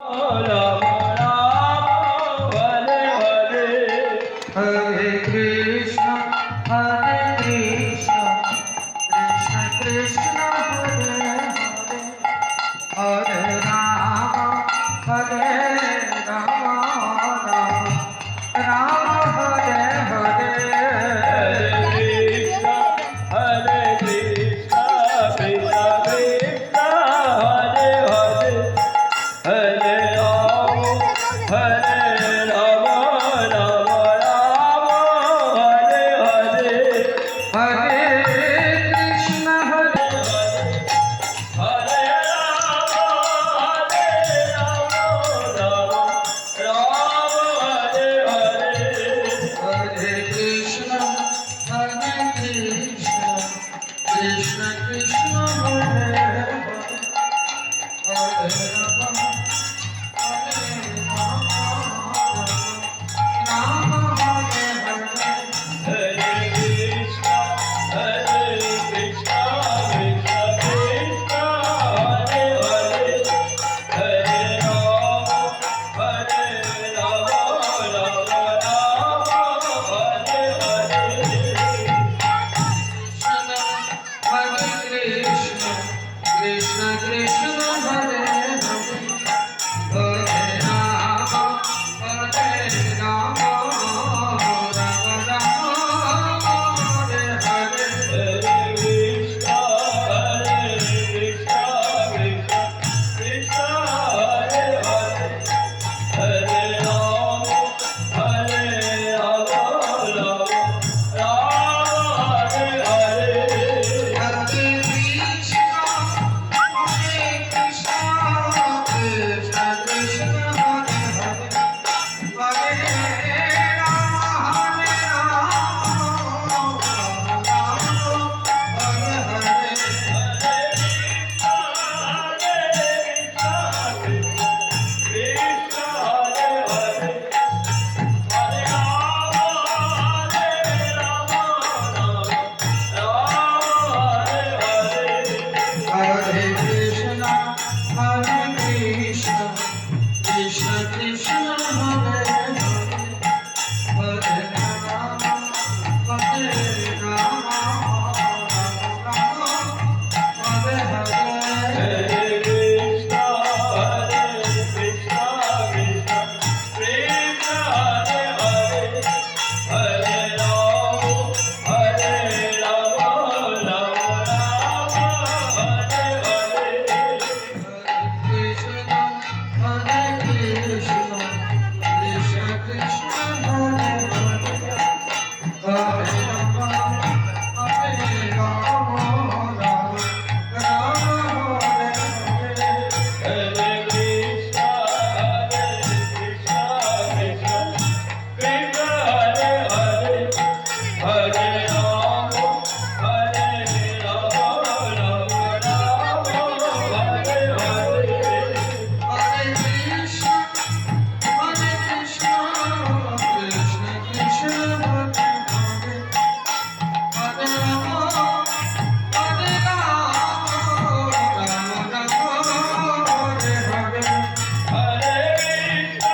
Rama Rama Hare Hare Hare Krishna Hare Krishna Krishna Krishna Hare Hare Hare Rama Rama Hare Hare Hare Krishna Krishna Krishna Hare Hare Hare Rama Rama Rama Hare Hare Hare Krishna Hare Hare Rama Rama Hare Hare Hare Krishna Hare Krishna Krishna Krishna Hare Hare Hare Rama Rama Hare Hare Hare Krishna Krishna Krishna Hare Hare Hare Rama Rama Rama Hare Hare Krishna Krishna Hare Hare Hare Rama Rama Hare Hare Hare Krishna Krishna Krishna Krishna Hare Hare Hare Rama Rama Rama Hare Hare Hare Krishna Krishna Krishna Hare Hare Hare Rama Hare Hare Hare Krishna Krishna Krishna Hare Hare Hare Rama Hare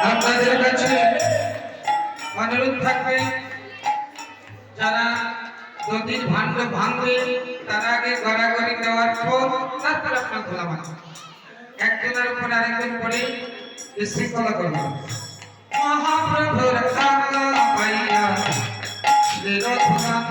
আপনাদের কাছে অনুরোধ থাকবে যারা নদীর ভাণ্ড ভাঙবে তার আগে গড়াগড়ি দেওয়ার পর তারপর আপনার খোলা মাছ একজনের উপর আরেকজন পড়ে শৃঙ্খলা করবে মহাপ্রভুর কাকা পাইয়া শ্রী রঘুনাথ